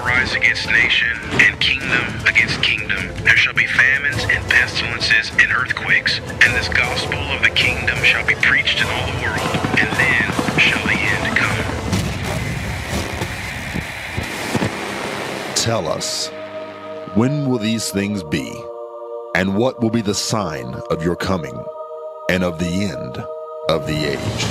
rise against nation, and kingdom against kingdom. There shall be famines and pestilences and earthquakes, and this gospel of the kingdom shall be preached in all the world, and then shall the end come. Tell us, when will these things be? And what will be the sign of your coming and of the end of the age?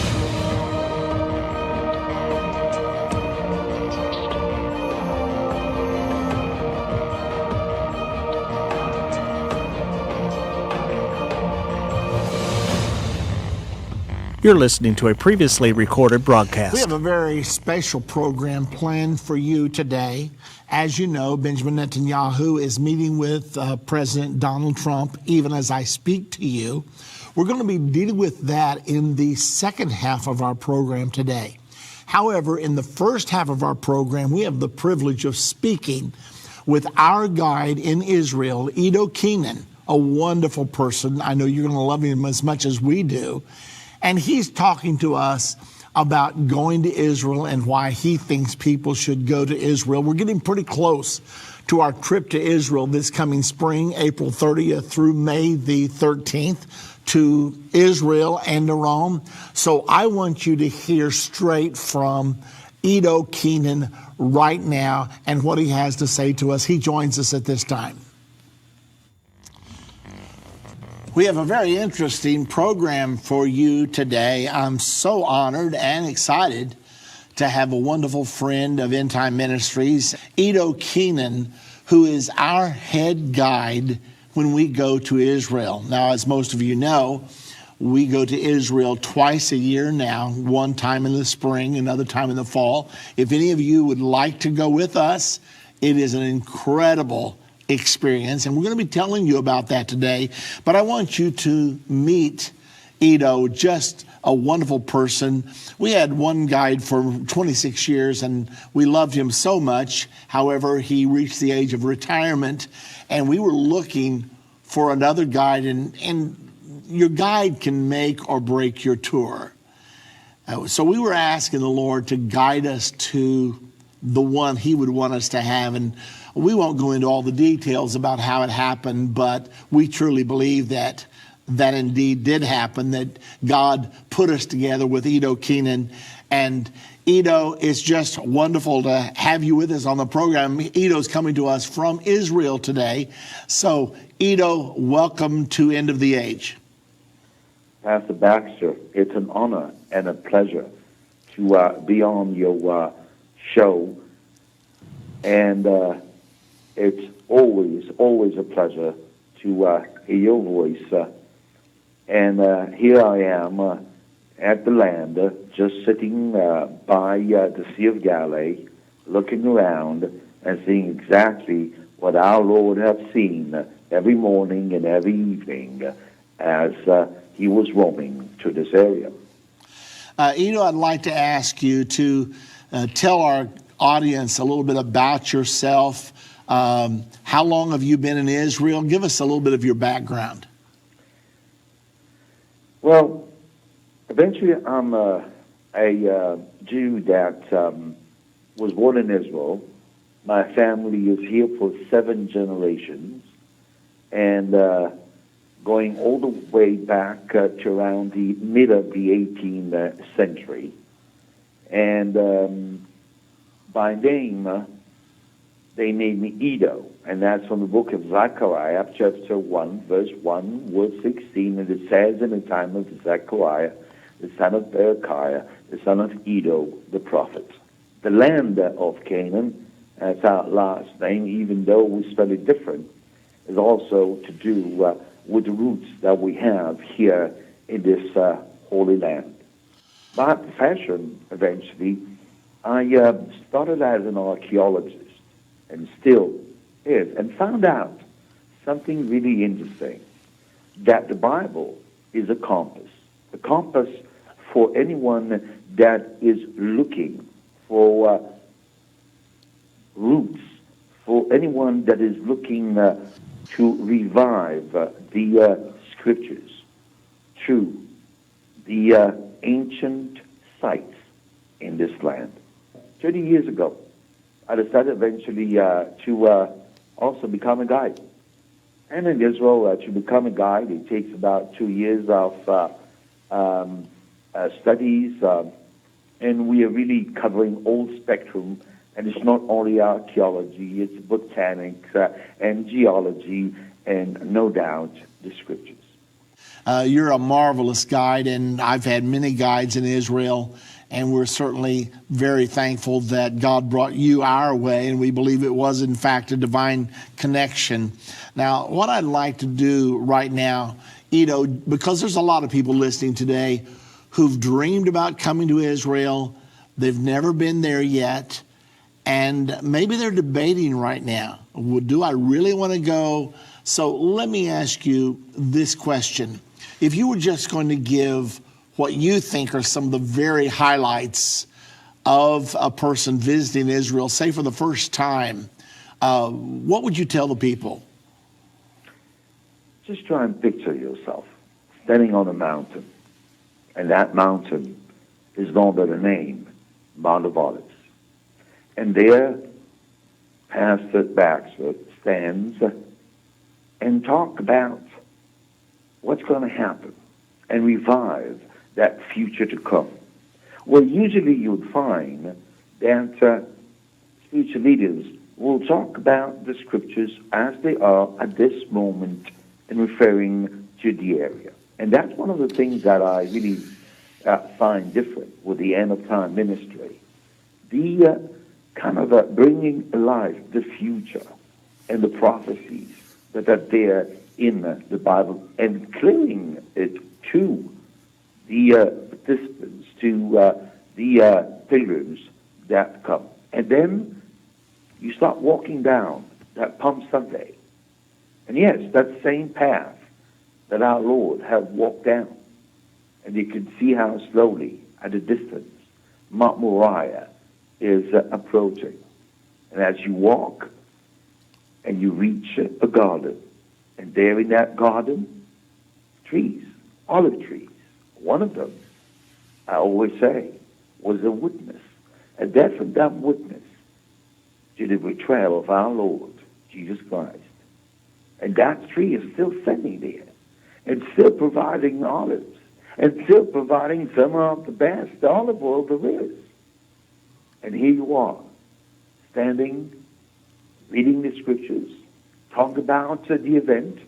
You're listening to a previously recorded broadcast. We have a very special program planned for you today. As you know, Benjamin Netanyahu is meeting with President Donald Trump even as I speak to you. We're going to be dealing with that in the second half of our program today. However, in the first half of our program, we have the privilege of speaking with our guide in Israel, Keynan, a wonderful person. I know you're going to love him as much as we do. And he's talking to us about going to Israel and why he thinks people should go to Israel. We're getting pretty close to our trip to Israel this coming spring, April 30th through May the 13th, to Israel and to Rome. So I want you to hear straight from Keynan right now and what he has to say to us. He joins us at this time. We have a very interesting program for you today. I'm so honored and excited to have a wonderful friend of Endtime Ministries, Keynan, who is our head guide when we go to Israel. Now, as most of you know, we go to Israel twice a year now, one time in the spring, another time in the fall. If any of you would like to go with us, it is an incredible experience, and we're going to be telling you about that today. But I want you to meet just a wonderful person. We had one guide for 26 years, and we loved him so much. However, he reached the age of retirement, and we were looking for another guide, and your guide can make or break your tour. So we were asking the Lord to guide us to the one he would want us to have, and we won't go into all the details about how it happened, but we truly believe that indeed did happen, that God put us together with Keynan. And it's just wonderful to have you with us on the program. Ido's coming to us from Israel today. So, welcome to End of the Age. Pastor Baxter, it's an honor and a pleasure to be on your show. And it's always a pleasure to hear your voice. And here I am at the land, just sitting by the Sea of Galilee, looking around and seeing exactly what our Lord has seen every morning and every evening as he was roaming to this area. I'd like to ask you to tell our audience a little bit about yourself. How long have you been in Israel? Give us a little bit of your background. Well, eventually I'm a Jew that was born in Israel. My family is here for 7 generations, and going all the way back to around the mid of the 18th century. And by name, they named me Edo, and that's from the book of Zechariah, chapter 1, verse 1, word 16, and it says, in the time of Zechariah, the son of Berechiah, the son of Edo, the prophet. The land of Canaan, that's our last name, even though we spell it different, is also to do with the roots that we have here in this holy land. My profession, eventually, I started as an archaeologist, and still is, and found out something really interesting, that the Bible is a compass for anyone that is looking for roots, for anyone that is looking to revive the scriptures through the ancient sites in this land. 30 years ago, I decided eventually to also become a guide. And in Israel, to become a guide, it takes about 2 years of studies, and we are really covering all spectrum. And it's not only archaeology, it's botanics and geology, and no doubt the scriptures. You're a marvelous guide, and I've had many guides in Israel, and we're certainly very thankful that God brought you our way, and we believe it was, in fact, a divine connection. Now, what I'd like to do right now, Ido, because there's a lot of people listening today who've dreamed about coming to Israel, they've never been there yet, and maybe they're debating right now, well, do I really want to go? So let me ask you this question. If you were just going to give what you think are some of the very highlights of a person visiting Israel, say for the first time, what would you tell the people? Just try and picture yourself standing on a mountain, and that mountain is known by the name Mount of Olives. And there, Pastor Baxter stands and talk about what's going to happen and revive that future to come. Well, usually you would find that spiritual leaders will talk about the scriptures as they are at this moment in referring to the area. And that's one of the things that I really find different with the end of time ministry. The kind of bringing alive the future and the prophecies that are there in the Bible and clearing it to the participants, to the pilgrims that come. And then you start walking down that Palm Sunday. And yes, that same path that our Lord had walked down. And you can see how slowly, at a distance, Mount Moriah is approaching. And as you walk and you reach a garden, and there in that garden, trees, olive trees. One of them, I always say, was a witness, a deaf and dumb witness to the betrayal of our Lord, Jesus Christ. And that tree is still standing there, and still providing olives, and still providing some of the best olive oil there is. And here you are, standing, reading the scriptures, talk about the event,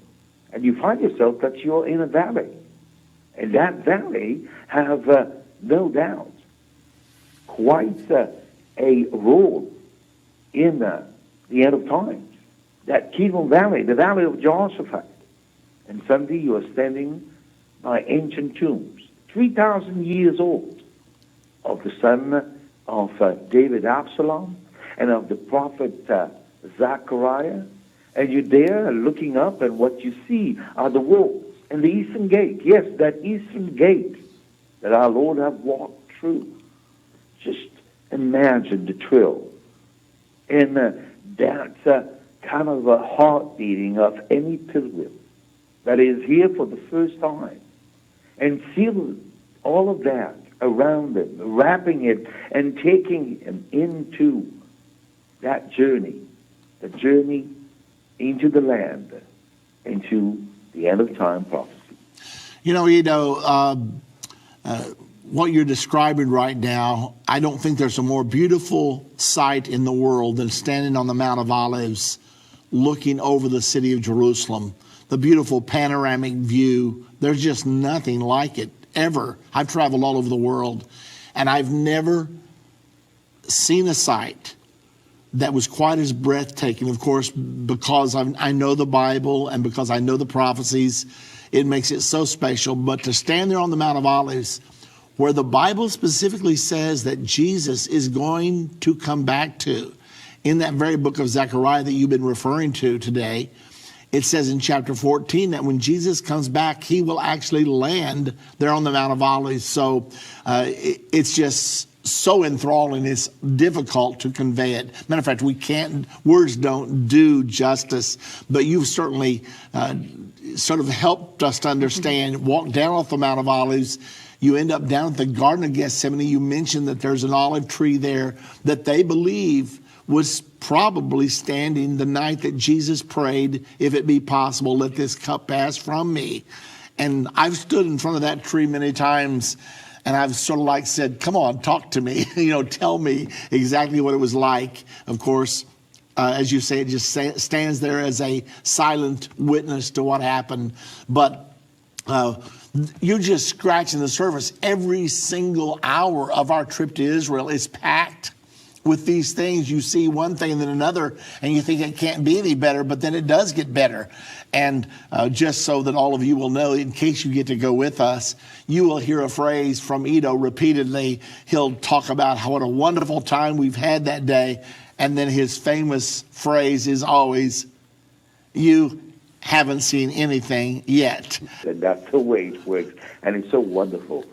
and you find yourself that you're in a valley. And that valley have, no doubt, quite a role in the end of times. That Keynan Valley, the Valley of Jehoshaphat. And Sunday you are standing by ancient tombs, 3,000 years old, of the son of David Absalom and of the prophet Zechariah. And you're there looking up, and what you see are the walls and the eastern gate. Yes, that eastern gate that our Lord have walked through. Just imagine the thrill and that kind of a heart beating of any pilgrim that is here for the first time, and feel all of that around them, wrapping it and taking him into that journey, the journey into the land, into the end of time prophecy. You know, what you're describing right now, I don't think there's a more beautiful sight in the world than standing on the Mount of Olives, looking over the city of Jerusalem. The beautiful panoramic view, there's just nothing like it, ever. I've traveled all over the world, and I've never seen a sight that was quite as breathtaking. Of course, because I know the Bible and because I know the prophecies, it makes it so special. But to stand there on the Mount of Olives, where the Bible specifically says that Jesus is going to come back to, in that very book of Zechariah that you've been referring to today, it says in chapter 14 that when Jesus comes back, he will actually land there on the Mount of Olives. So it's just so enthralling, it's difficult to convey it. Matter of fact, words don't do justice, but you've certainly sort of helped us to understand. Walk down off the Mount of Olives, you end up down at the Garden of Gethsemane. You mentioned that there's an olive tree there that they believe was probably standing the night that Jesus prayed, if it be possible, let this cup pass from me. And I've stood in front of that tree many times, and I've sort of like said, come on, talk to me, tell me exactly what it was like. Of course, as you say, it just stands there as a silent witness to what happened. But you're just scratching the surface. Every single hour of our trip to Israel is packed with these things. You see one thing and then another, and you think it can't be any better, but then it does get better. And just so that all of you will know, in case you get to go with us, you will hear a phrase from Edo repeatedly. He'll talk about what a wonderful time we've had that day. And then his famous phrase is always, you haven't seen anything yet. And that's the way it works. And it's so wonderful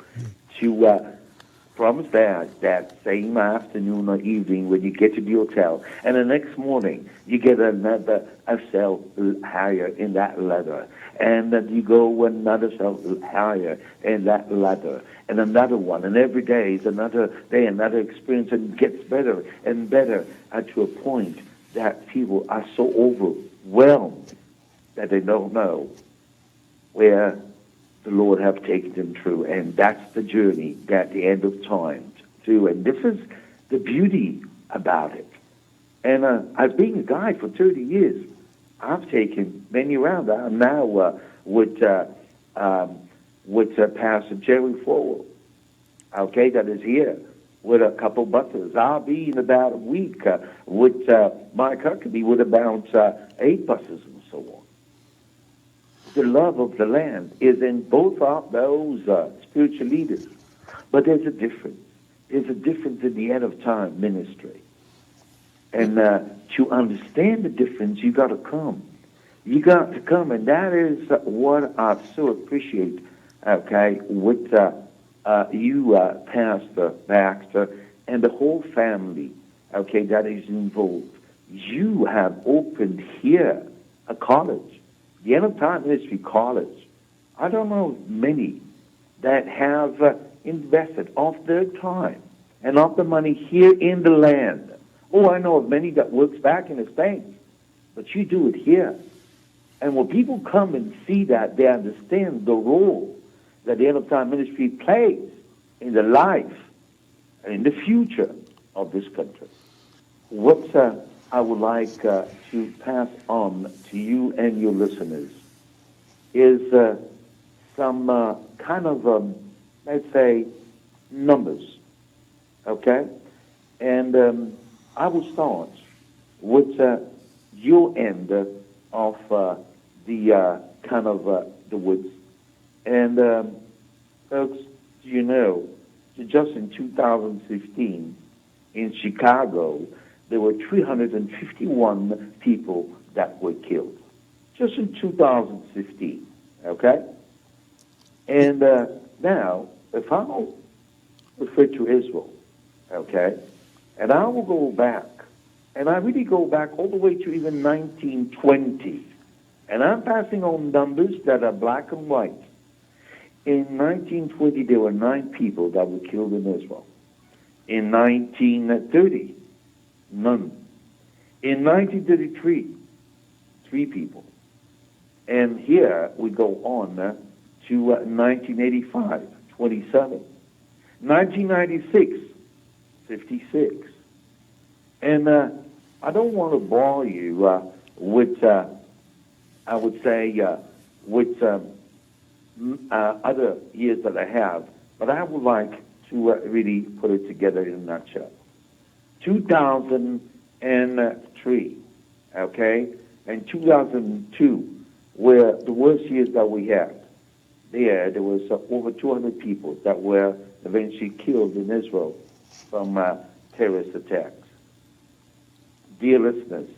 to from that same afternoon or evening when you get to the hotel, and the next morning you get a cell higher in that ladder, and then you go another cell higher in that ladder, and another one, and every day is another day, another experience, and it gets better and better to a point that people are so overwhelmed that they don't know where the Lord have taken them through. And that's the journey at the end of time too. And this is the beauty about it. And I've been a guide for 30 years. I've taken many around. I'm now with Pastor Jerry Fowle, okay, that is here with a couple buses. I'll be in about a week with Mike Huckabee with about 8 buses and so on. The love of the land is in both of those spiritual leaders. But there's a difference. There's a difference in the end of time ministry. And to understand the difference, you got to come. You got to come. And that is what I so appreciate, okay, with you, Pastor Baxter, and the whole family, okay, that is involved. You have opened here a college. The End of Time Ministry College. I don't know many that have invested of their time and of the money here in the land. Oh, I know of many that works back in the States, but you do it here. And when people come and see that, they understand the role that the End of Time Ministry plays in the life and in the future of this country. What I would like to pass on to you and your listeners is some kind of, let's say, numbers, okay? And I will start with your end of the kind of the woods. And folks, you know, just in 2015 in Chicago, there were 351 people that were killed. Just in 2015, okay? And now, if I'll refer to Israel, okay, and I will go back, and I really go back all the way to even 1920, and I'm passing on numbers that are black and white. In 1920, there were 9 people that were killed in Israel. In 1930, none. In 1933, 3 people. And here we go on to 1985, 27. 1996, 56. And I don't want to bore you with, I would say, with other years that I have, but I would like to really put it together in a nutshell. 2003, okay, and 2002 were the worst years that we had. There was over 200 people that were eventually killed in Israel from terrorist attacks. Dear listeners,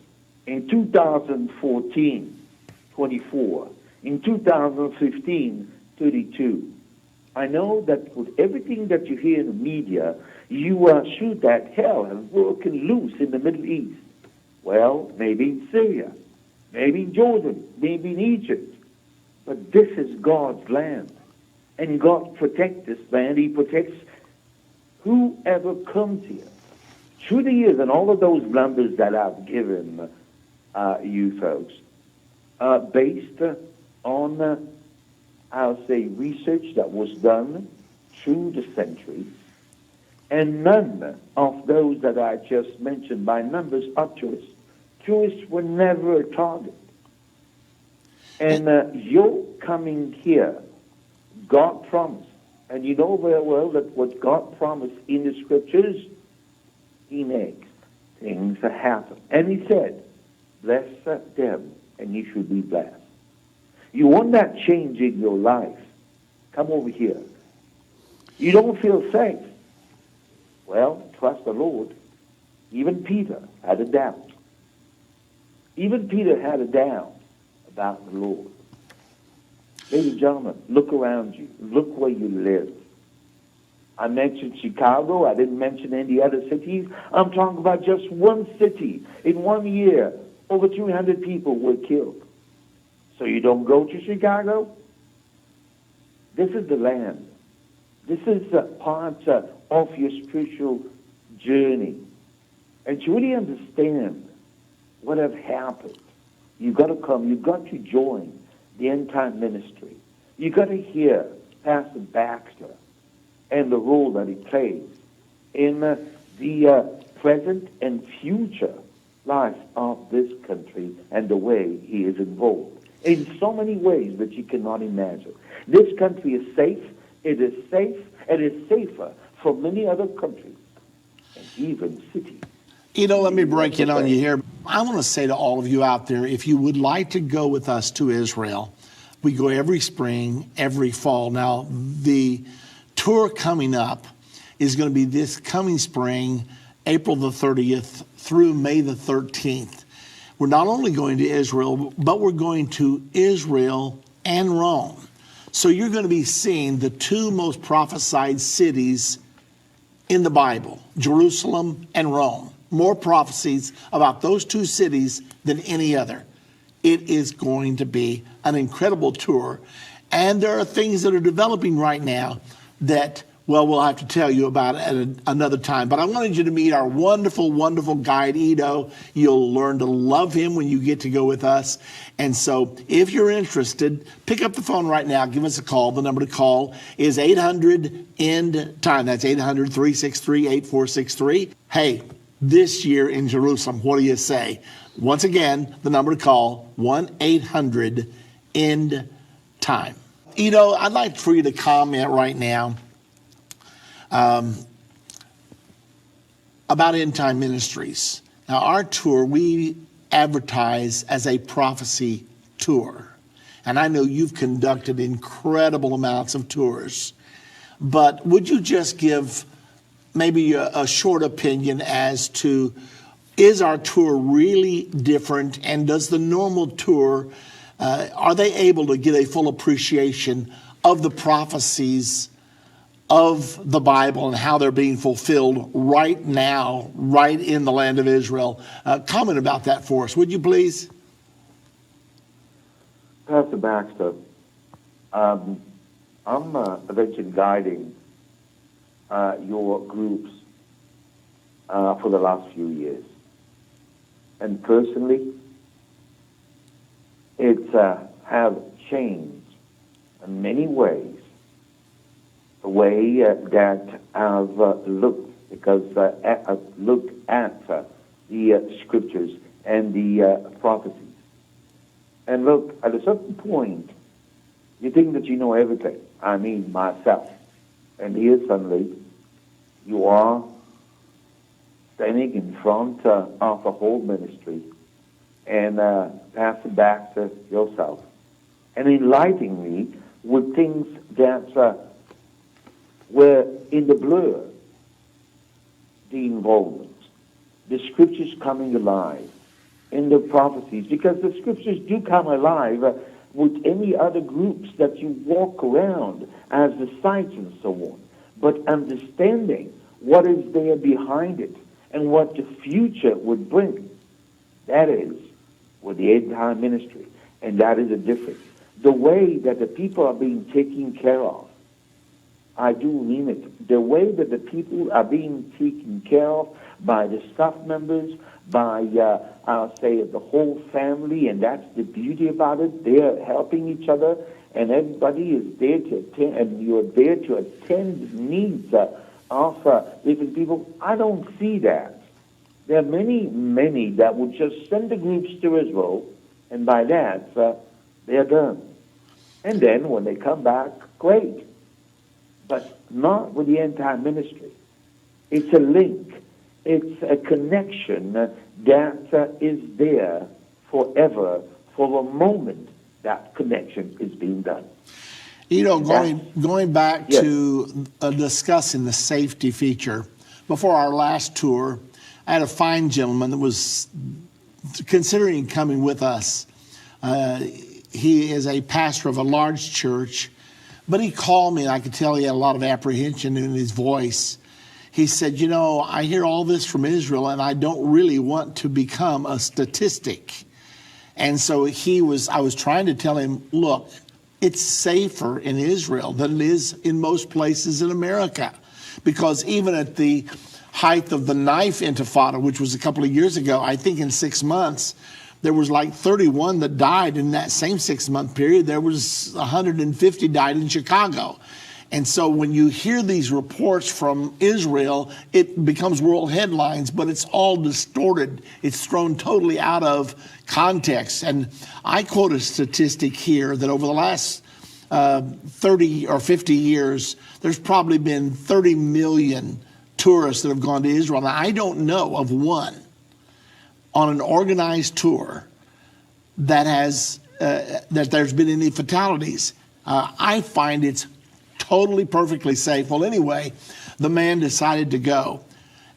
in 2014, 24, in 2015, 32. I know that with everything that you hear in the media, you are sure that hell has broken loose in the Middle East. Well, maybe in Syria, maybe in Jordan, maybe in Egypt. But this is God's land. And God protects this land. He protects whoever comes here. through the years, and all of those numbers that I've given you folks, based on, I'll say, research that was done through the centuries, and none of those that I just mentioned by numbers are tourists. Tourists were never a target. And your coming here, God promised, and you know very well that what God promised in the scriptures, he makes things happen. And he said, bless them, and you should be blessed. You want that change in your life? Come over here. You don't feel safe? Well, trust the Lord. Even Peter had a doubt. Even Peter had a doubt about the Lord. Ladies and gentlemen, look around you. Look where you live. I mentioned Chicago. I didn't mention any other cities. I'm talking about just one city. In 1 year, over 200 people were killed. So you don't go to Chicago? This is the land. This is part of your spiritual journey. And to really understand what has happened, you've got to come, you've got to join the Endtime ministry. You've got to hear Pastor Baxter and the role that he plays in the present and future life of this country and the way he is involved in so many ways that you cannot imagine. This country is safe. It is safe, and it's safer from many other countries and even cities. Let me break in on you here. I want to say to all of you out there, if you would like to go with us to Israel, we go every spring, every fall. Now, the tour coming up is going to be this coming spring, April the 30th through May the 13th. We're not only going to Israel, but we're going to Israel and Rome. So you're going to be seeing the two most prophesied cities in the Bible, Jerusalem and Rome. More prophecies about those two cities than any other. It is going to be an incredible tour. And there are things that are developing right now that, well, we'll have to tell you about at another time. But I wanted you to meet our wonderful, wonderful guide, Ido. You'll learn to love him when you get to go with us. And so if you're interested, pick up the phone right now. Give us a call. The number to call is 800-END-TIME. That's 800-363-8463. Hey, this year in Jerusalem, what do you say? Once again, the number to call, 1-800-END-TIME. Ido, I'd like for you to comment right now about Endtime Ministries. Now, our tour, we advertise as a prophecy tour. And I know you've conducted incredible amounts of tours. But would you just give maybe a short opinion as to, is our tour really different? And does the normal tour, are they able to get a full appreciation of the prophecies of the Bible and how they're being fulfilled right now, right in the land of Israel? Comment about that for us, would you please? Pastor Baxter, I'm eventually guiding your groups for the last few years. And personally, it's have changed in many ways the way that I've looked, because I've looked at the scriptures and the prophecies. And look, at a certain point, you think that you know everything. I mean, myself. And here suddenly, you are standing in front of a whole ministry, and Pastor Baxter yourself, and enlightening me with things that were in the blur, the involvement, the scriptures coming alive, in the prophecies, because the scriptures do come alive with any other groups that you walk around as the sites and so on. But understanding what is there behind it and what the future would bring, that is with the Endtime ministry, and that is a difference. The way that the people are being taken care of, I do mean it. The way that the people are being taken care of by the staff members, by, I'll say, the whole family, and that's the beauty about it. They're helping each other, and everybody is there to attend, and you're there to attend the needs of different people. I don't see that. There are many that would just send the groups to Israel, and by that, they're done. And then when they come back, great. But not with the End-Time ministry. It's a link. It's a connection that is there forever for the moment that connection is being done. You know, going back Yes. to discussing the safety feature, before our last tour, I had a fine gentleman that was considering coming with us. He is a pastor of a large church, but he called me, and I could tell he had a lot of apprehension in his voice. He said, you know, I hear all this from Israel, and I don't really want to become a statistic. And so I was trying to tell him, look, it's safer in Israel than it is in most places in America. Because even at the height of the knife intifada, which was a couple of years ago, I think in 6 months, there was like 31 that died in that same 6-month period. There was 150 died in Chicago. And so when you hear these reports from Israel, it becomes world headlines, but it's all distorted. It's thrown totally out of context. And I quote a statistic here that over the last 30 or 50 years, there's probably been 30 million tourists that have gone to Israel. Now, I don't know of one on an organized tour that has that there's been any fatalities. I find it's totally perfectly safe. Well, anyway, the man decided to go.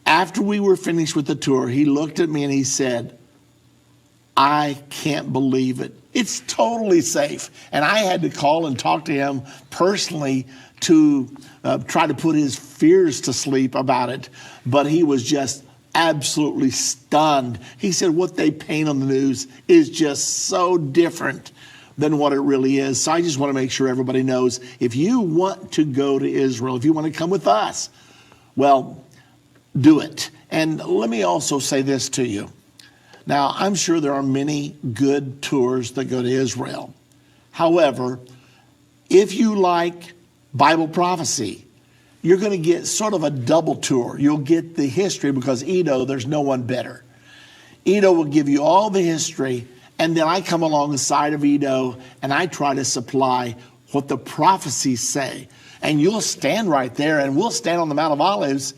After we were finished with the tour, he looked at me and he said, I can't believe it. It's totally safe. And I had to call and talk to him personally to try to put his fears to sleep about it. But he was just absolutely stunned. He said what they paint on the news is just so different than what it really is. So I just want to make sure everybody knows, if you want to go to Israel, if you want to come with us, well, do it. And let me also say this to you. Now, I'm sure there are many good tours that go to Israel. However, if you like Bible prophecy, you're going to get sort of a double tour. You'll get the history, because Edo, there's no one better. Edo will give you all the history, and then I come alongside of Edo and I try to supply what the prophecies say. And you'll stand right there, and we'll stand on the Mount of Olives,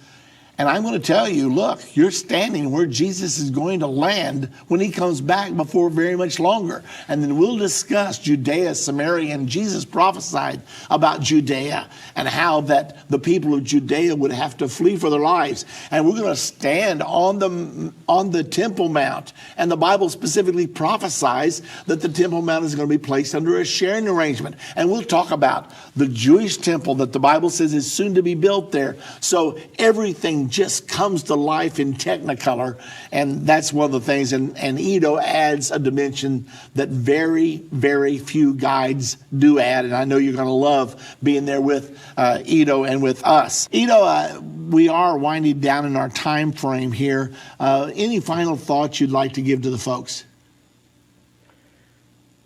and I'm going to tell you, look, you're standing where Jesus is going to land when he comes back before very much longer. And then we'll discuss Judea, Samaria, and Jesus prophesied about Judea and how that the people of Judea would have to flee for their lives. And we're going to stand on the Temple Mount. And the Bible specifically prophesies that the Temple Mount is going to be placed under a sharing arrangement. And we'll talk about the Jewish temple that the Bible says is soon to be built there. So everything just comes to life in Technicolor, and that's one of the things. And Edo adds a dimension that very, very few guides do add, and I know you're going to love being there with Edo and with us. Edo, we are winding down in our time frame here. Any final thoughts you'd like to give to the folks?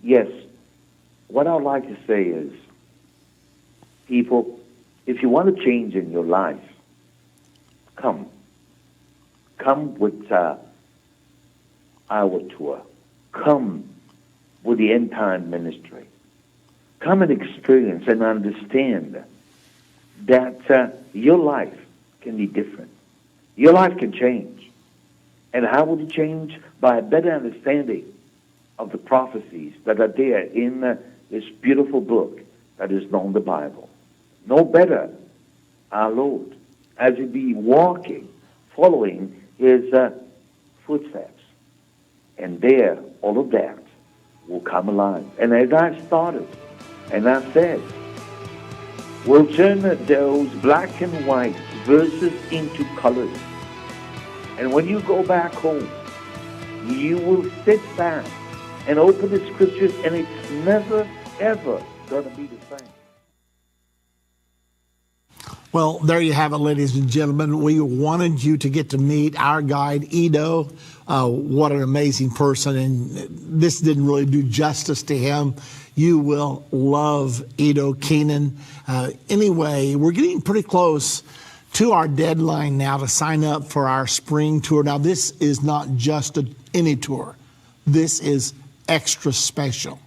Yes. What I'd like to say is, people, if you want to change in your life, come with our tour. Come with the End Time ministry. Come and experience and understand that your life can be different. Your life can change. And how will it change? By a better understanding of the prophecies that are there in this beautiful book that is known the Bible. No better, our Lord, as he be walking, following his footsteps. And there, all of that will come alive. And as I started, and I said, we'll turn those black and white verses into colors. And when you go back home, you will sit back and open the scriptures, and it's never, ever going to be the same. Well, there you have it, ladies and gentlemen. We wanted you to get to meet our guide, Edo. What an amazing person, and this didn't really do justice to him. You will love Edo Keynan. Anyway, we're getting pretty close to our deadline now to sign up for our spring tour. Now, this is not just any tour. This is extra special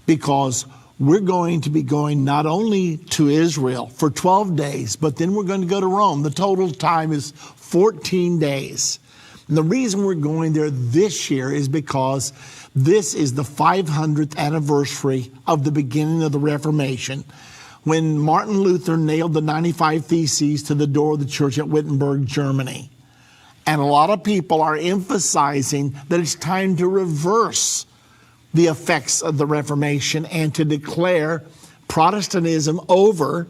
because we're going to be going not only to Israel for 12 days, but then we're going to go to Rome. The total time is 14 days. And the reason we're going there this year is because this is the 500th anniversary of the beginning of the Reformation, when Martin Luther nailed the 95 Theses to the door of the church at Wittenberg, Germany. And a lot of people are emphasizing that it's time to reverse the effects of the Reformation and to declare Protestantism over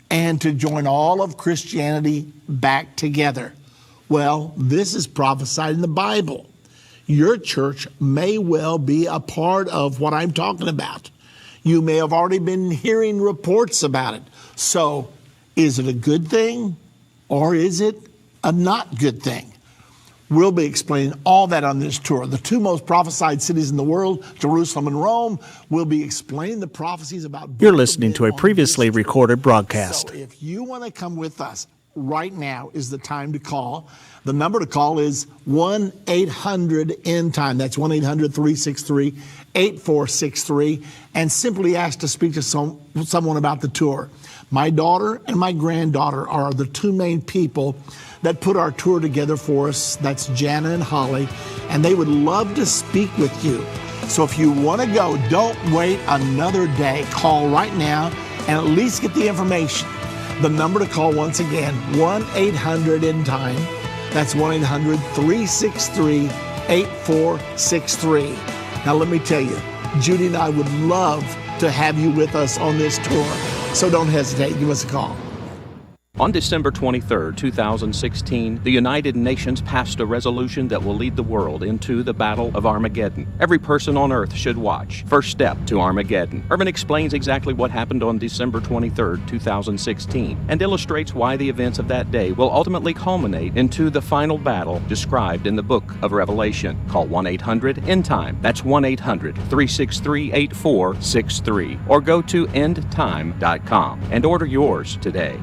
and to join all of Christianity back together. Well, this is prophesied in the Bible. Your church may well be a part of what I'm talking about. You may have already been hearing reports about it. So, is it a good thing or is it a not good thing? We'll be explaining all that on this tour. The two most prophesied cities in the world, Jerusalem and Rome, will be explaining the prophecies about. You're listening to a previously recorded broadcast. So if you want to come with us, right now is the time to call. The number to call is 1-800-Endtime. That's 1-800-363-8463. And simply ask to speak to someone about the tour. My daughter and my granddaughter are the two main people that put our tour together for us. That's Jana and Holly. And they would love to speak with you. So if you want to go, don't wait another day. Call right now and at least get the information. The number to call once again, 1-800-Endtime. That's 1-800-363-8463. Now let me tell you, Judy and I would love to have you with us on this tour. So don't hesitate, give us a call. On December 23, 2016, the United Nations passed a resolution that will lead the world into the Battle of Armageddon. Every person on Earth should watch. First Step to Armageddon. Irvin explains exactly what happened on December 23, 2016, and illustrates why the events of that day will ultimately culminate into the final battle described in the book of Revelation. Call 1-800-Endtime. That's 1-800-363-8463. Or go to endtime.com and order yours today.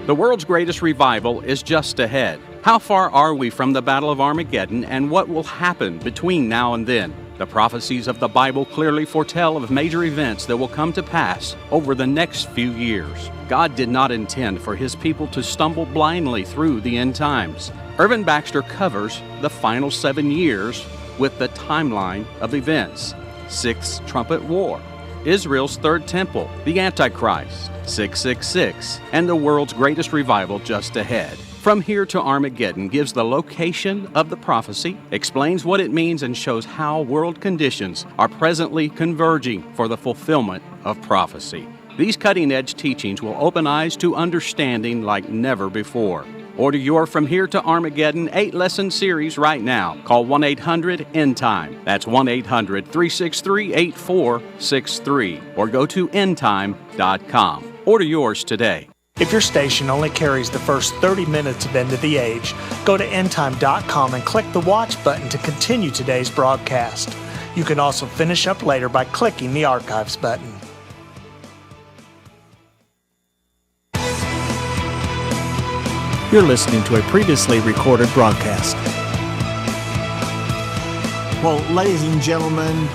The world's greatest revival is just ahead. How far are we from the Battle of Armageddon, and what will happen between now and then? The prophecies of the Bible clearly foretell of major events that will come to pass over the next few years. God did not intend for His people to stumble blindly through the end times. Irvin Baxter covers the final 7 years with the timeline of events. Sixth trumpet war, Israel's third temple, the Antichrist, 666, and the world's greatest revival just ahead. From Here to Armageddon gives the location of the prophecy, explains what it means, and shows how world conditions are presently converging for the fulfillment of prophecy. These cutting-edge teachings will open eyes to understanding like never before. Order your From Here to Armageddon 8-lesson series right now. Call 1-800-Endtime. That's 1-800-363-8463. Or go to endtime.com. Order yours today. If your station only carries the first 30 minutes of End of the Age, go to endtime.com and click the Watch button to continue today's broadcast. You can also finish up later by clicking the Archives button. You're listening to a previously recorded broadcast. Well, ladies and gentlemen,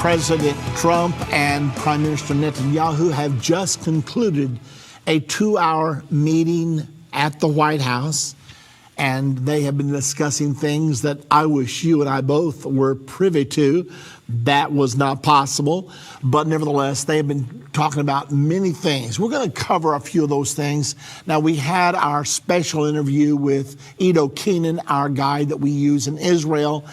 President Trump and Prime Minister Netanyahu have just concluded a 2-hour meeting at the White House, and they have been discussing things that I wish you and I both were privy to. That was not possible, but nevertheless, they have been talking about many things. We're going to cover a few of those things. Now, we had our special interview with Edo Keynan, our guide that we use in Israel,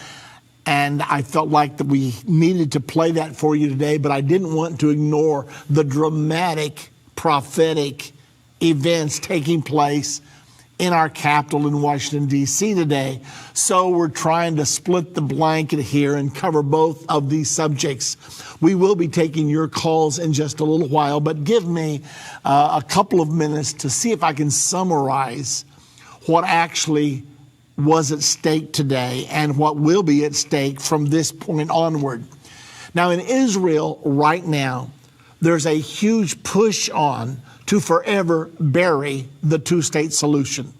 and I felt like that we needed to play that for you today, but I didn't want to ignore the dramatic prophetic events taking place in our capital in Washington, D.C. today. So we're trying to split the blanket here and cover both of these subjects. We will be taking your calls in just a little while, but give me a couple of minutes to see if I can summarize what actually was at stake today and what will be at stake from this point onward. Now, in Israel right now, there's a huge push on to forever bury the two-state solution.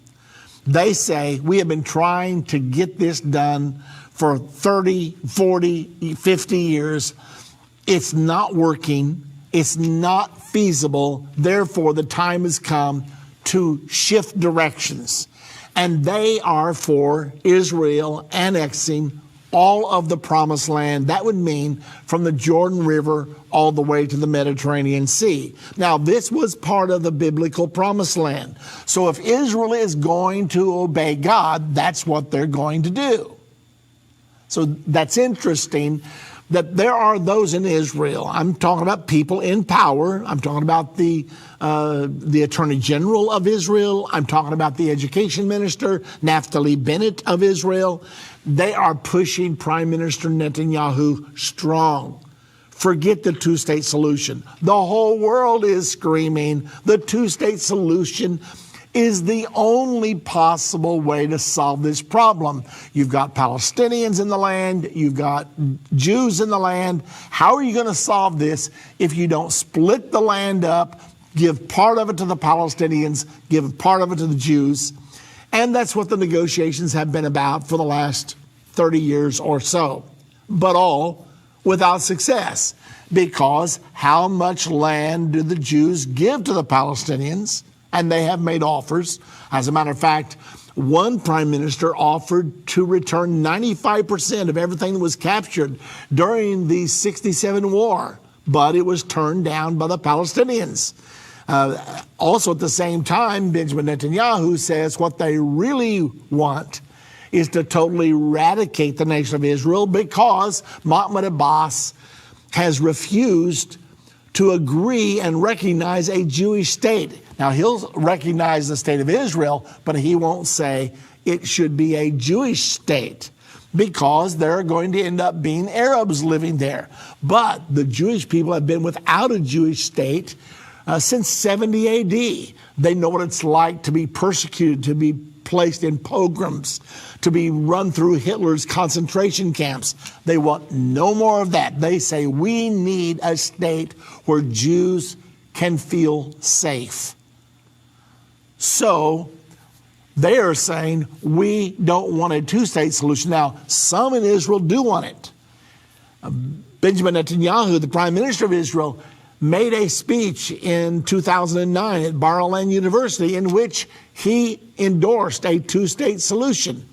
They say we have been trying to get this done for 30, 40, 50 years. It's not working. It's not feasible. Therefore, the time has come to shift directions. And they are for Israel annexing all of the promised land. That would mean from the Jordan River all the way to the Mediterranean Sea. Now, this was part of the biblical promised land. So if Israel is going to obey God, that's what they're going to do. So that's interesting that there are those in Israel. I'm talking about people in power. I'm talking about the Attorney General of Israel. I'm talking about the Education Minister, Naftali Bennett of Israel. They are pushing Prime Minister Netanyahu strong. Forget the two-state solution. The whole world is screaming the two-state solution is the only possible way to solve this problem. You've got Palestinians in the land. You've got Jews in the land. How are you going to solve this if you don't split the land up, give part of it to the Palestinians, give part of it to the Jews? And that's what the negotiations have been about for the last 30 years or so, but all without success. Because how much land do the Jews give to the Palestinians? And they have made offers. As a matter of fact, one prime minister offered to return 95% of everything that was captured during the 67 war, but it was turned down by the Palestinians. Also at the same time, Benjamin Netanyahu says what they really want is to totally eradicate the nation of Israel because Mahmoud Abbas has refused to agree and recognize a Jewish state. Now, he'll recognize the state of Israel, but he won't say it should be a Jewish state because there are going to end up being Arabs living there. But the Jewish people have been without a Jewish state since 70 AD. They know what it's like to be persecuted, to be placed in pogroms, to be run through Hitler's concentration camps. They want no more of that. They say we need a state where Jews can feel safe. So they are saying we don't want a two-state solution. Now, some in Israel do want it. Benjamin Netanyahu, the prime minister of Israel, made a speech in 2009 at Bar-Ilan University in which he endorsed a two-state solution.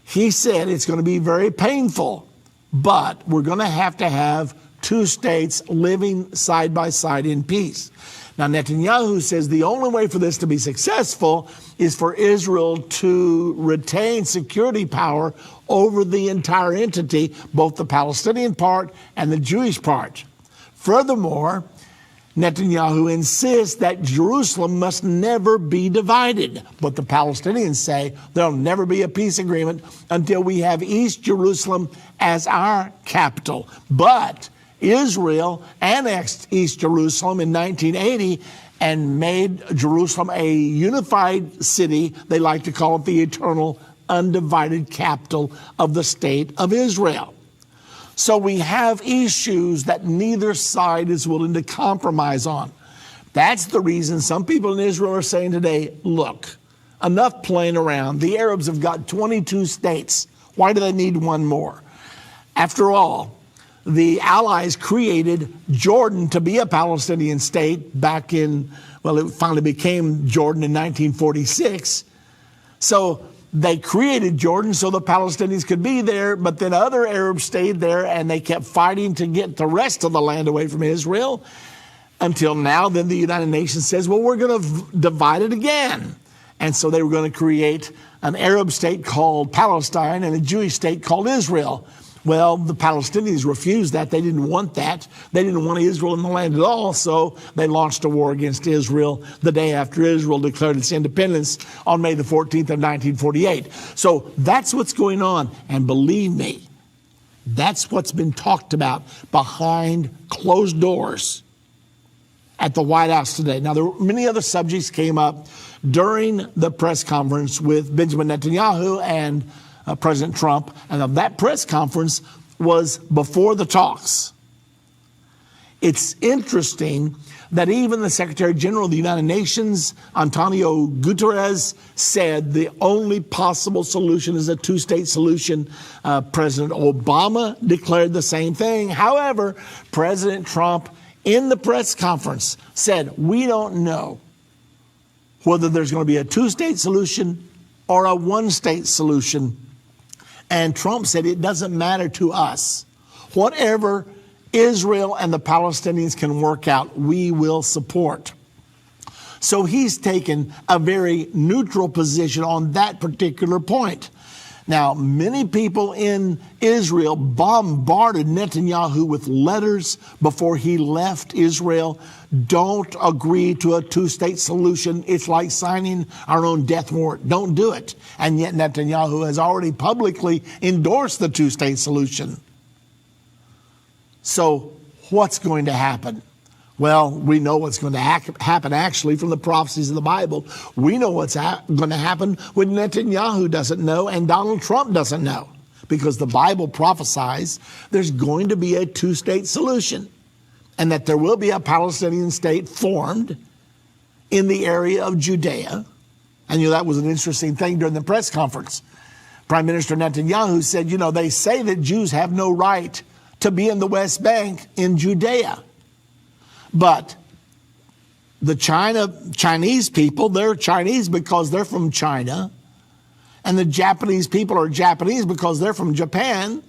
He said it's going to be very painful, but we're going to have two states living side by side in peace. Now, Netanyahu says the only way for this to be successful is for Israel to retain security power over the entire entity, both the Palestinian part and the Jewish part. Furthermore, Netanyahu insists that Jerusalem must never be divided. But the Palestinians say there'll never be a peace agreement until we have East Jerusalem as our capital. But Israel annexed East Jerusalem in 1980 and made Jerusalem a unified city. They like to call it the eternal, undivided capital of the state of Israel. So we have issues that neither side is willing to compromise on. That's the reason some people in Israel are saying today, look, enough playing around. The Arabs have got 22 states. Why do they need one more? After all, the Allies created Jordan to be a Palestinian state back in, well, it finally became Jordan in 1946. So they created Jordan so the Palestinians could be there, but then other Arabs stayed there and they kept fighting to get the rest of the land away from Israel until now. Then the United Nations says, well, we're going to divide it again. And so they were going to create an Arab state called Palestine and a Jewish state called Israel. Well, the Palestinians refused that. They didn't want that. They didn't want Israel in the land at all, so they launched a war against Israel the day after Israel declared its independence on May the 14th of 1948. So that's what's going on. And believe me, that's what's been talked about behind closed doors at the White House today. Now, there were many other subjects came up during the press conference with Benjamin Netanyahu and President Trump, and that press conference was before the talks. It's interesting that even the Secretary General of the United Nations, Antonio Guterres, said the only possible solution is a two-state solution. President Obama declared the same thing. However, President Trump, in the press conference, said, we don't know whether there's going to be a two-state solution or a one-state solution. And Trump said it doesn't matter to us. Whatever Israel and the Palestinians can work out, we will support. So he's taken a very neutral position on that particular point. Now, many people in Israel bombarded Netanyahu with letters before he left Israel. Don't agree to a two-state solution. It's like signing our own death warrant. Don't do it. And yet Netanyahu has already publicly endorsed the two-state solution. So what's going to happen? Well, we know what's going to happen actually from the prophecies of the Bible. We know what's going to happen when Netanyahu doesn't know and Donald Trump doesn't know, because the Bible prophesies there's going to be a two-state solution and that there will be a Palestinian state formed in the area of Judea. And that was an interesting thing during the press conference. Prime Minister Netanyahu said, they say that Jews have no right to be in the West Bank in Judea. But the Chinese people, they're Chinese because they're from China. And the Japanese people are Japanese because they're from Japan.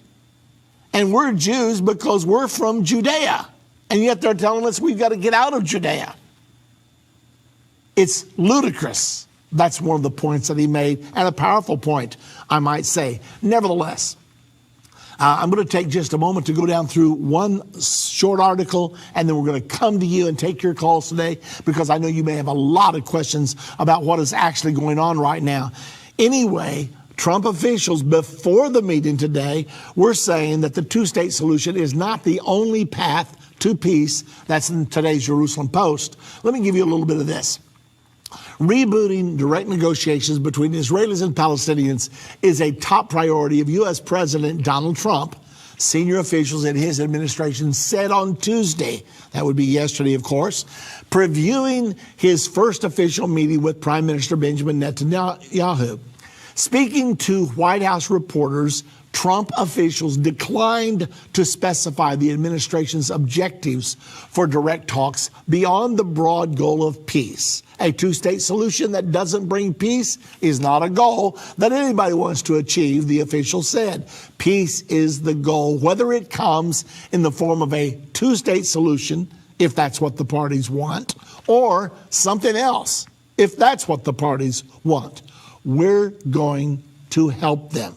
And we're Jews because we're from Judea. And yet they're telling us we've got to get out of Judea. It's ludicrous. That's one of the points that he made, and a powerful point, I might say. Nevertheless, I'm going to take just a moment to go down through one short article, and then we're going to come to you and take your calls today, because I know you may have a lot of questions about what is actually going on right now. Anyway, Trump officials before the meeting today were saying that the two-state solution is not the only path to peace. That's in today's Jerusalem Post. Let me give you a little bit of this. Rebooting direct negotiations between Israelis and Palestinians is a top priority of U.S. President Donald Trump. Senior officials in his administration said on Tuesday, that would be yesterday, of course, previewing his first official meeting with Prime Minister Benjamin Netanyahu. Speaking to White House reporters, Trump officials declined to specify the administration's objectives for direct talks beyond the broad goal of peace. A two-state solution that doesn't bring peace is not a goal that anybody wants to achieve, the official said. Peace is the goal, whether it comes in the form of a two-state solution, if that's what the parties want, or something else, if that's what the parties want. We're going to help them.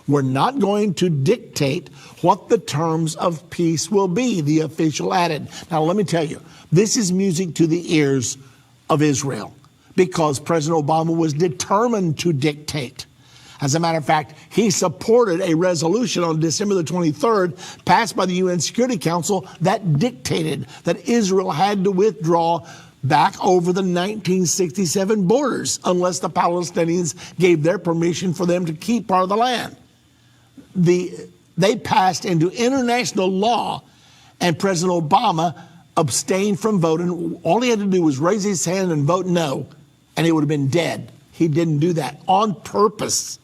We're not going to dictate what the terms of peace will be, the official added. Now, let me tell you, this is music to the ears of Israel, because President Obama was determined to dictate. As a matter of fact, he supported a resolution on December the 23rd passed by the UN Security Council that dictated that Israel had to withdraw back over the 1967 borders unless the Palestinians gave their permission for them to keep part of the land. They passed into international law, and President Obama abstained from voting. All he had to do was raise his hand and vote no, and it would have been dead. He didn't do that on purpose.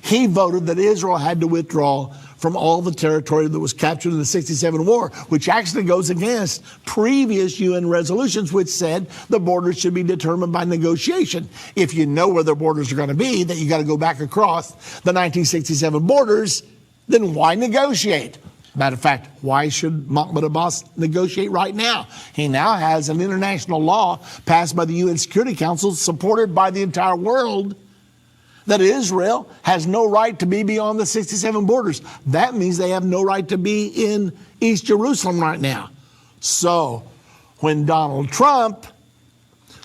He voted that Israel had to withdraw from all the territory that was captured in the 67 war, which actually goes against previous UN resolutions, which said the borders should be determined by negotiation. If you know where the borders are going to be, that you got to go back across the 1967 borders, then why negotiate? Matter of fact, why should Mahmoud Abbas negotiate right now? He now has an international law passed by the UN Security Council, supported by the entire world, that Israel has no right to be beyond the 67 borders. That means they have no right to be in East Jerusalem right now. So when Donald Trump,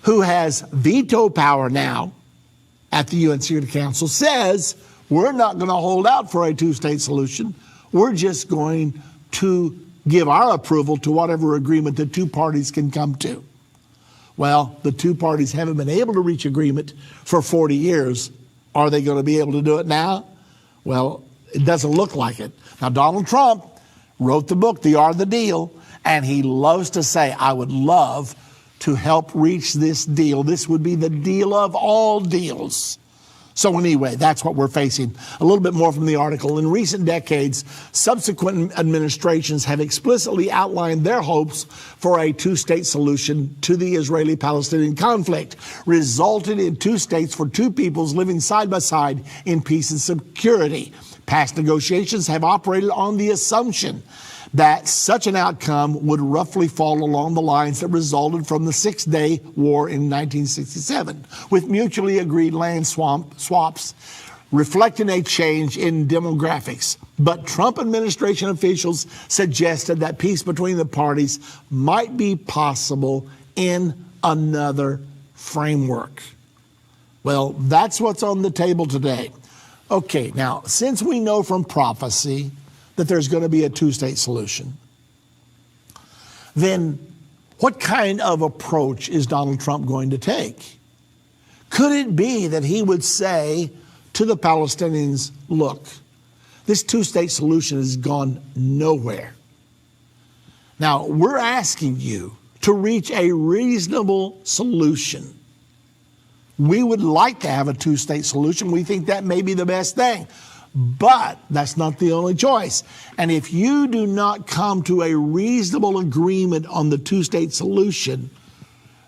who has veto power now at the UN Security Council, says we're not going to hold out for a two-state solution, we're just going to give our approval to whatever agreement the two parties can come to. Well, the two parties haven't been able to reach agreement for 40 years. Are they going to be able to do it now? Well, it doesn't look like it. Now, Donald Trump wrote the book, The Art of the Deal, and he loves to say, I would love to help reach this deal. This would be the deal of all deals. So anyway, that's what we're facing. A little bit more from the article. In recent decades, subsequent administrations have explicitly outlined their hopes for a two-state solution to the Israeli-Palestinian conflict, resulting in two states for two peoples living side by side in peace and security. Past negotiations have operated on the assumption that such an outcome would roughly fall along the lines that resulted from the Six-Day War in 1967, with mutually agreed land swaps reflecting a change in demographics. But Trump administration officials suggested that peace between the parties might be possible in another framework. Well, that's what's on the table today. Okay, now, since we know from prophecy that there's going to be a two-state solution, then what kind of approach is Donald Trump going to take? Could it be that he would say to the Palestinians, look, this two-state solution has gone nowhere. Now, we're asking you to reach a reasonable solution. We would like to have a two-state solution. We think that may be the best thing. But that's not the only choice. And if you do not come to a reasonable agreement on the two-state solution,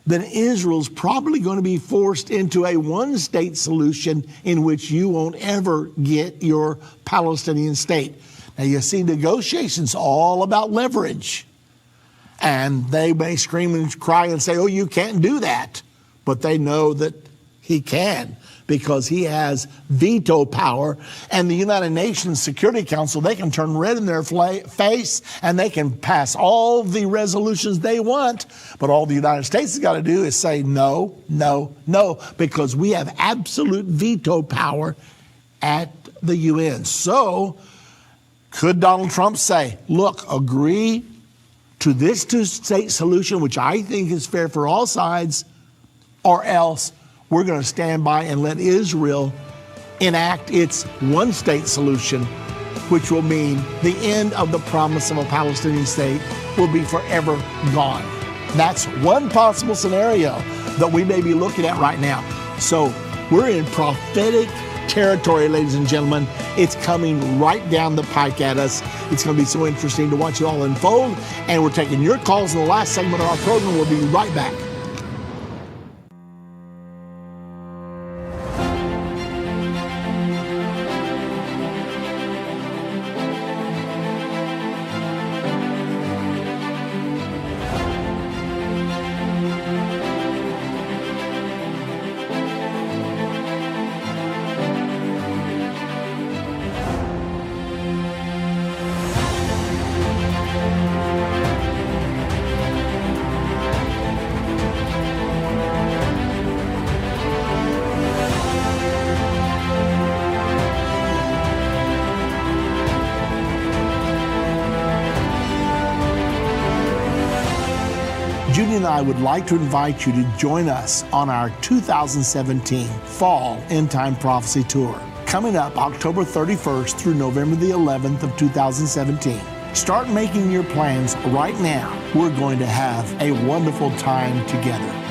then Israel's probably going to be forced into a one-state solution in which you won't ever get your Palestinian state. Now, you see, negotiations all about leverage. And they may scream and cry and say, oh, you can't do that. But they know that he can, because he has veto power, and the United Nations Security Council, they can turn red in their face and they can pass all the resolutions they want, but all the United States has got to do is say no, no, no, because we have absolute veto power at the UN. So could Donald Trump say, look, agree to this two-state solution, which I think is fair for all sides, or else we're going to stand by and let Israel enact its one-state solution, which will mean the end of the promise of a Palestinian state will be forever gone. That's one possible scenario that we may be looking at right now. So we're in prophetic territory, ladies and gentlemen. It's coming right down the pike at us. It's going to be so interesting to watch it all unfold. And we're taking your calls in the last segment of our program. We'll be right back. Judy and I would like to invite you to join us on our 2017 Fall Endtime Prophecy Tour, coming up October 31st through November the 11th of 2017. Start making your plans right now. We're going to have a wonderful time together.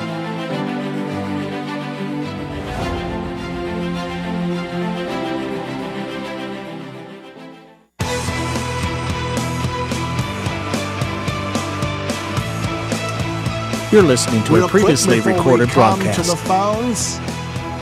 You're listening to a previously recorded broadcast. To the phones,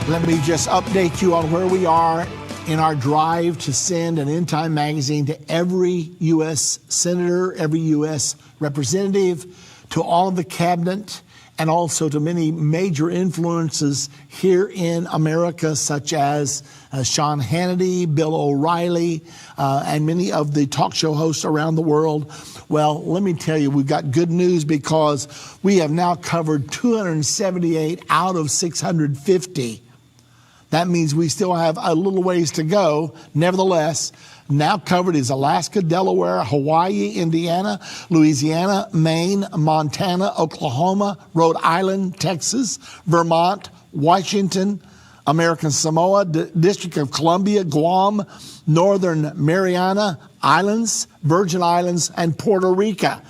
let me just update you on where we are in our drive to send an Endtime magazine to every U.S. senator, every U.S. representative, to all of the cabinet, and also to many major influences here in America, such as Sean Hannity, Bill O'Reilly, and many of the talk show hosts around the world. Well, let me tell you, we've got good news because we have now covered 278 out of 650. That means we still have a little ways to go. Nevertheless, now covered is Alaska, Delaware, Hawaii, Indiana, Louisiana, Maine, Montana, Oklahoma, Rhode Island, Texas, Vermont, Washington, American Samoa, District of Columbia, Guam, Northern Mariana Islands, Virgin Islands, and Puerto Rico.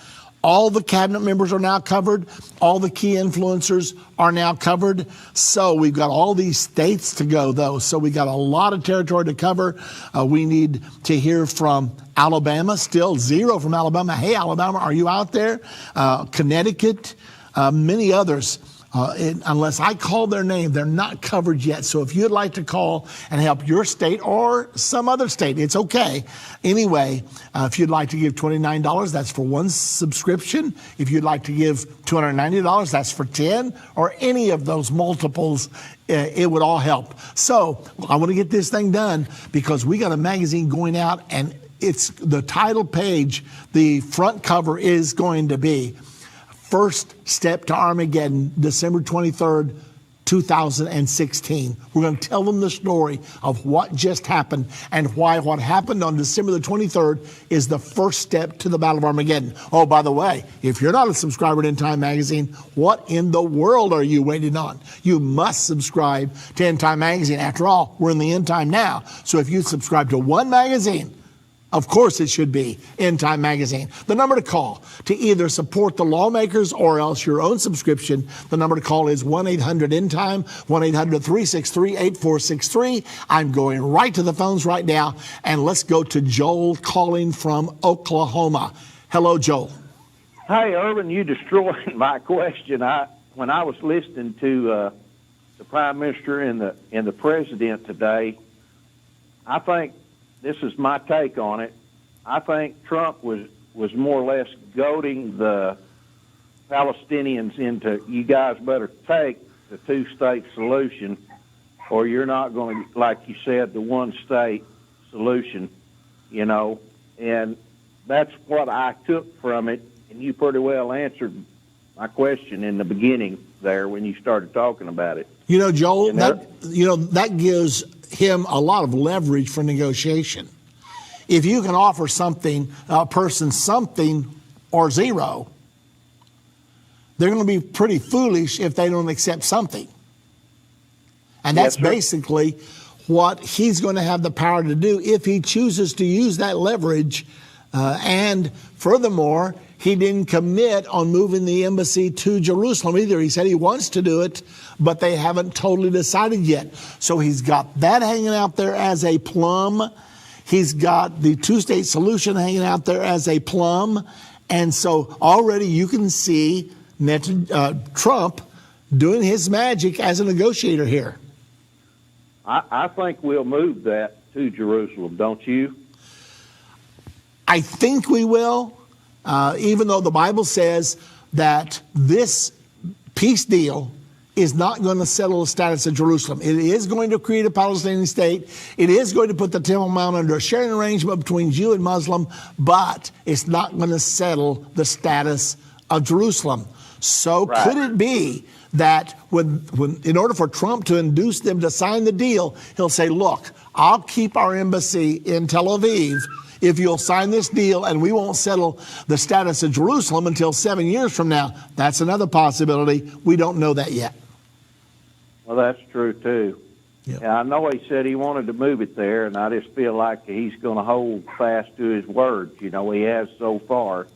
All the cabinet members are now covered. All the key influencers are now covered. So we've got all these states to go, though. So we got a lot of territory to cover. We need to hear from Alabama, still zero from Alabama. Hey, Alabama, are you out there? Connecticut, many others. Unless I call their name, they're not covered yet. So if you'd like to call and help your state or some other state, it's okay. Anyway, if you'd like to give $29, that's for one subscription. If you'd like to give $290, that's for 10, or any of those multiples, it would all help. So I want to get this thing done because we got a magazine going out, and it's the title page, the front cover is going to be First Step to Armageddon, December 23rd, 2016. We're going to tell them the story of what just happened and why what happened on December the 23rd is the first step to the Battle of Armageddon. Oh, by the way, if you're not a subscriber to Endtime Magazine, what in the world are you waiting on? You must subscribe to Endtime Magazine. After all, we're in the end time now. So if you subscribe to one magazine, of course it should be Endtime Magazine. The number to call to either support the lawmakers or else your own subscription, the number to call is 1-800-ENDTIME, 1-800-363-8463. I'm going right to the phones right now, and let's go to Joel calling from Oklahoma. Hello, Joel. Hey, Irvin, you destroyed my question. When I was listening to the Prime Minister and the President today, I think, this is my take on it, I think Trump was more or less goading the Palestinians into, you guys better take the two-state solution or you're not going to, like you said, the one-state solution, you know. And that's what I took from it, and you pretty well answered my question in the beginning there when you started talking about it. You know, Joel, that gives him a lot of leverage for negotiation. If you can offer something, a person something or zero, they're going to be pretty foolish if they don't accept something. And that's basically what he's going to have the power to do if he chooses to use that leverage. And furthermore, he didn't commit on moving the embassy to Jerusalem either. He said he wants to do it, but they haven't totally decided yet. So he's got that hanging out there as a plum. He's got the two-state solution hanging out there as a plum. And so already you can see Trump doing his magic as a negotiator here. I think we'll move that to Jerusalem, don't you? I think we will, even though the Bible says that this peace deal is not going to settle the status of Jerusalem. It is going to create a Palestinian state. It is going to put the Temple Mount under a sharing arrangement between Jew and Muslim, but it's not going to settle the status of Jerusalem. So could it be that when in order for Trump to induce them to sign the deal, he'll say, look, I'll keep our embassy in Tel Aviv if you'll sign this deal, and we won't settle the status of Jerusalem until 7 years from now. That's another possibility. We don't know that yet. Well, that's true, too. Yep. Yeah, I know he said he wanted to move it there, and I just feel like he's going to hold fast to his words. You know, he has so far.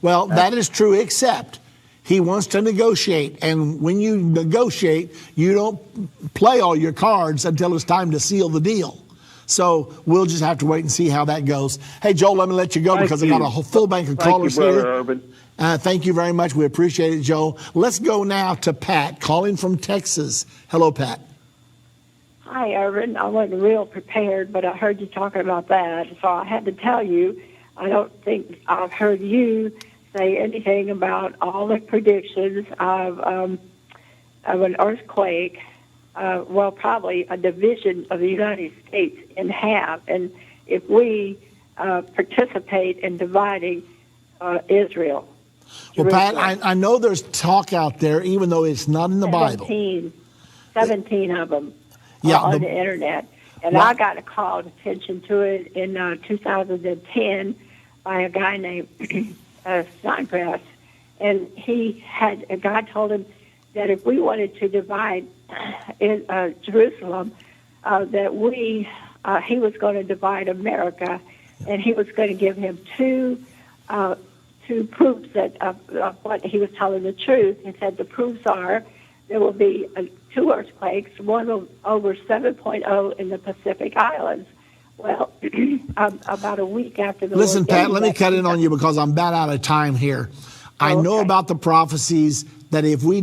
Well, that is true, except he wants to negotiate. And when you negotiate, you don't play all your cards until it's time to seal the deal. So we'll just have to wait and see how that goes. Hey, Joel, let me let you go because I got a full bank of callers here. Brother Urban. Thank you very much. We appreciate it, Joel. Let's go now to Pat, calling from Texas. Hello, Pat. Hi, Irvin. I wasn't real prepared, but I heard you talking about that, so I had to tell you, I don't think I've heard you say anything about all the predictions of an earthquake. Well, probably a division of the United States in half, and if we participate in dividing Israel. Well, Pat, I know there's talk out there, even though it's not in the Bible. 17 of them on the internet. And I got a call attention to it in 2010 by a guy named Steinpress. And God told him that if we wanted to divide Jerusalem, that he was going to divide America, and he was going to give him two proofs of what he was telling the truth. He said the proofs are there will be 2 earthquakes, one over 7.0 in the Pacific Islands. Well, about a week after the Listen, Pat, let me cut in on you because I'm about out of time here. I know about the prophecies that if we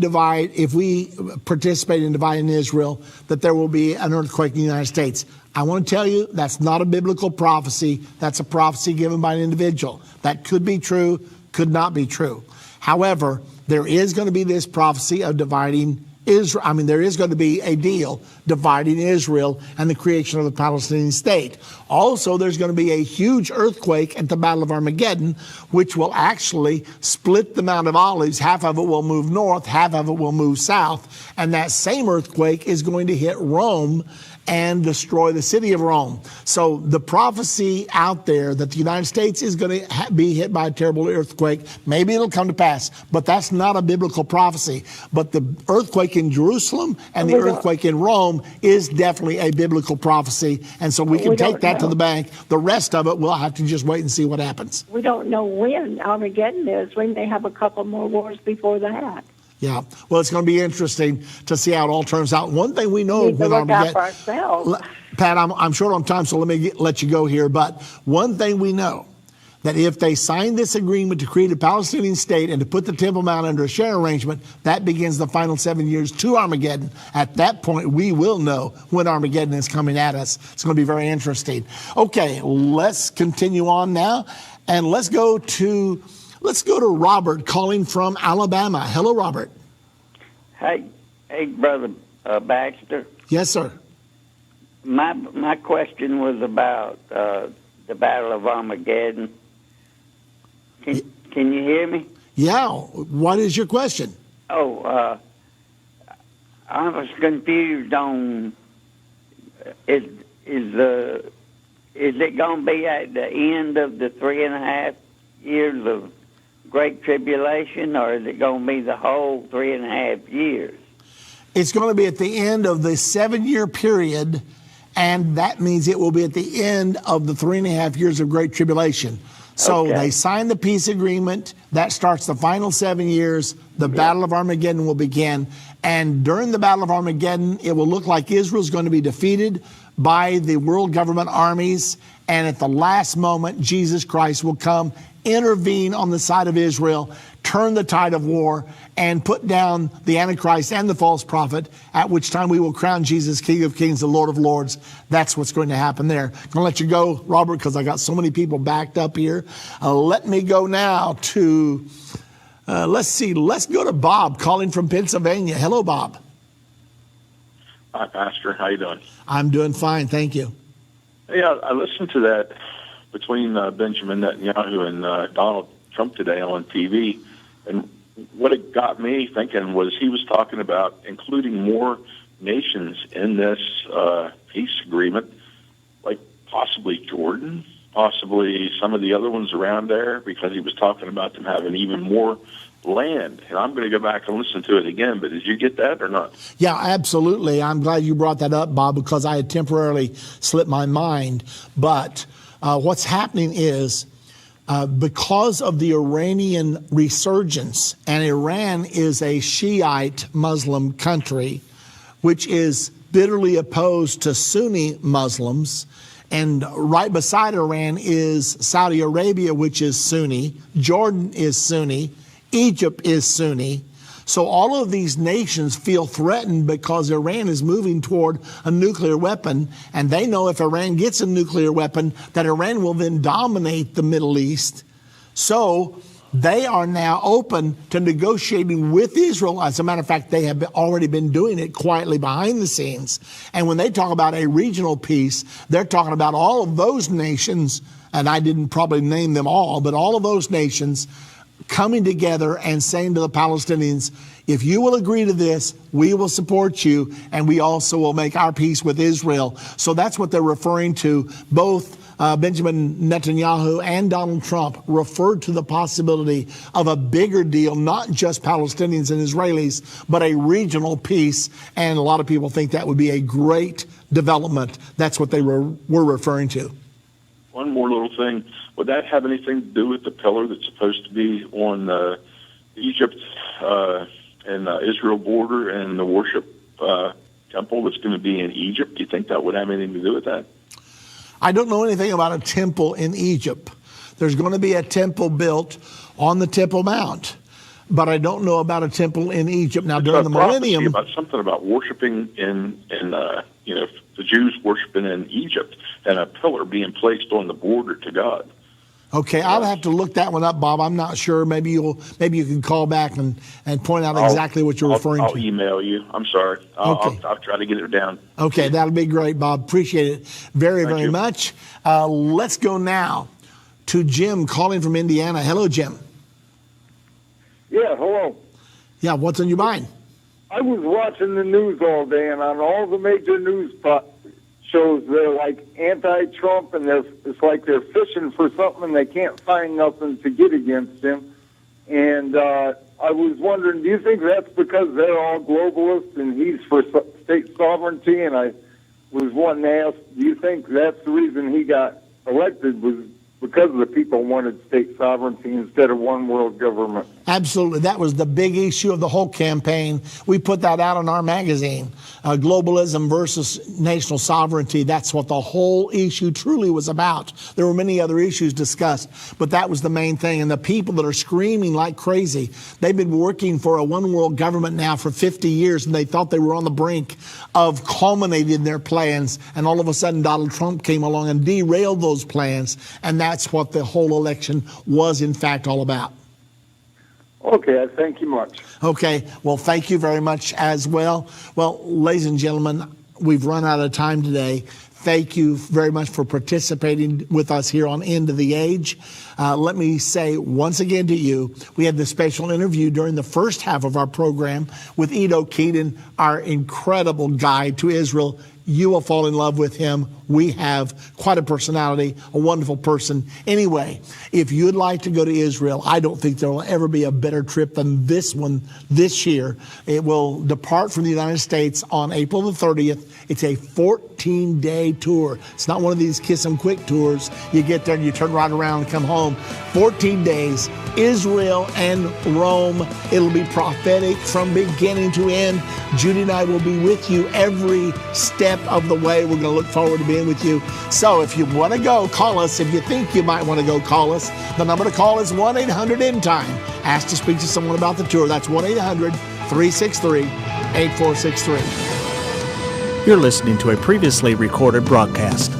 participate in dividing Israel, that there will be an earthquake in the United States. I want to tell you that's not a biblical prophecy. That's a prophecy given by an individual. That could be true, could not be true. However, there is going to be this prophecy of dividing Israel. I mean, there is going to be a deal dividing Israel and the creation of the Palestinian state. Also, there's going to be a huge earthquake at the Battle of Armageddon, which will actually split the Mount of Olives. Half of it will move north, half of it will move south. And that same earthquake is going to hit Rome and destroy the city of Rome. So the prophecy out there that the United States is going to be hit by a terrible earthquake, maybe it'll come to pass, but that's not a biblical prophecy. But the earthquake in Jerusalem and the earthquake in Rome is definitely a biblical prophecy, and so we can take that to the bank. The rest of it, we'll have to just wait and see what happens. We don't know when Armageddon is. We may have a couple more wars before that. Yeah, well, it's going to be interesting to see how it all turns out. One thing we know with Armageddon, Pat, I'm short on time, so let me let you go here. But one thing we know, that if they sign this agreement to create a Palestinian state and to put the Temple Mount under a share arrangement, that begins the final 7 years to Armageddon. At that point, we will know when Armageddon is coming at us. It's going to be very interesting. Okay, let's continue on now, and let's go to Robert calling from Alabama. Hello, Robert. Hey, Brother Baxter. Yes, sir. My question was about the Battle of Armageddon. Can you hear me? Yeah. What is your question? I was confused on is it going to be at the end of the 3.5 years of Great Tribulation, or is it going to be the whole 3.5 years? It's going to be at the end of the 7-year period, and that means it will be at the end of the 3.5 years of Great Tribulation. So they signed the peace agreement. That starts the final 7 years. The Battle of Armageddon will begin. And during the Battle of Armageddon, it will look like Israel's going to be defeated by the world government armies. And at the last moment, Jesus Christ will come, intervene on the side of Israel, turn the tide of war, and put down the Antichrist and the false prophet, at which time we will crown Jesus King of Kings and Lord of Lords. That's what's going to happen there. I'm going to let you go, Robert, because I got so many people backed up here. Let me go now to, let's go to Bob calling from Pennsylvania. Hello, Bob. Hi, Pastor. How you doing? I'm doing fine, thank you. Yeah, I listened to that between Benjamin Netanyahu and Donald Trump today on TV, and what it got me thinking was he was talking about including more nations in this peace agreement, like possibly Jordan, possibly some of the other ones around there, because he was talking about them having even more land. And I'm going to go back and listen to it again, but did you get that or not? Yeah, absolutely. I'm glad you brought that up, Bob, because I had temporarily slipped my mind. But what's happening is because of the Iranian resurgence, and Iran is a Shiite Muslim country, which is bitterly opposed to Sunni Muslims, and right beside Iran is Saudi Arabia, which is Sunni, Jordan is Sunni, Egypt is Sunni. So all of these nations feel threatened because Iran is moving toward a nuclear weapon, and they know if Iran gets a nuclear weapon, that Iran will then dominate the Middle East. So They are now open to negotiating with Israel. As a matter of fact, they have already been doing it quietly behind the scenes. And when they talk about a regional peace, they're talking about all of those nations, and I didn't probably name them all, but all of those nations coming together and saying to the Palestinians, if you will agree to this, we will support you, and we also will make our peace with Israel. So that's what they're referring to. Both Benjamin Netanyahu and Donald Trump referred to the possibility of a bigger deal, not just Palestinians and Israelis, but a regional peace. And a lot of people think that would be a great development. That's what they were referring to. One more little thing. Would that have anything to do with the pillar that's supposed to be on Egypt and Israel border and the worship temple that's going to be in Egypt? Do you think that would have anything to do with that? I don't know anything about a temple in Egypt. There's going to be a temple built on the Temple Mount, but I don't know about a temple in Egypt. Now, during the millennium, about something about worshiping in the Jews worshiping in Egypt and a pillar being placed on the border to God. Okay, I'll have to look that one up, Bob. I'm not sure. Maybe you can call back and point out exactly what you're referring to. I'll email you. I'm sorry. Okay. I'll try to get it down. Okay, that'll be great, Bob. Appreciate it very much. Let's go now to Jim calling from Indiana. Hello, Jim. Yeah, hello. Yeah, what's on your mind? I was watching the news all day, and on all the major news shows, they're like anti-Trump, and it's like they're fishing for something, and they can't find nothing to get against him. And I was wondering, do you think that's because they're all globalists and he's for state sovereignty? And I was wanting to ask, do you think that's the reason he got elected, was because the people wanted state sovereignty instead of one world government? Absolutely. That was the big issue of the whole campaign. We put that out in our magazine, globalism versus national sovereignty. That's what the whole issue truly was about. There were many other issues discussed, but that was the main thing. And the people that are screaming like crazy, they've been working for a one world government now for 50 years, and they thought they were on the brink of culminating their plans. And all of a sudden, Donald Trump came along and derailed those plans. And that's what the whole election was, in fact, all about. Okay, I thank you much. Okay, well, thank you very much as well. Well, ladies and gentlemen, we've run out of time today. Thank you very much for participating with us here on End of the Age. Let me say once again to you, we had this special interview during the first half of our program with Keynan, our incredible guide to Israel. You will fall in love with him. We have quite a personality, a wonderful person. Anyway, if you'd like to go to Israel, I don't think there will ever be a better trip than this one this year. It will depart from the United States on April the 30th. It's a 14-day tour. It's not one of these kiss 'em quick tours. You get there and you turn right around and come home. 14 days, Israel and Rome. It'll be prophetic from beginning to end. Judy and I will be with you every step of the way. We're going to look forward to being with you. So if you want to go, call us. If you think you might want to go, call us. The number to call is 1-800-Endtime. Ask to speak to someone about the tour. That's 1-800-363-8463. You're listening to a previously recorded broadcast.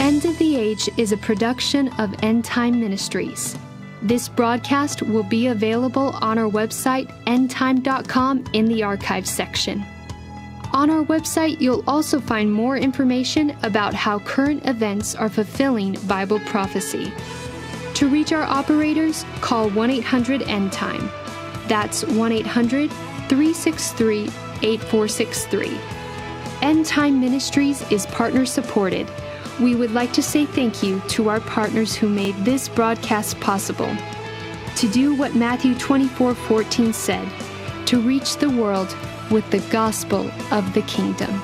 End of the Age is a production of Endtime Ministries. This broadcast will be available on our website, endtime.com, in the archives section. On our website, you'll also find more information about how current events are fulfilling Bible prophecy. To reach our operators, call 1-800-Endtime. That's 1-800-363-8463. Endtime Ministries is partner supported. We would like to say thank you to our partners who made this broadcast possible. To do what Matthew 24:14 said, to reach the world with the gospel of the kingdom.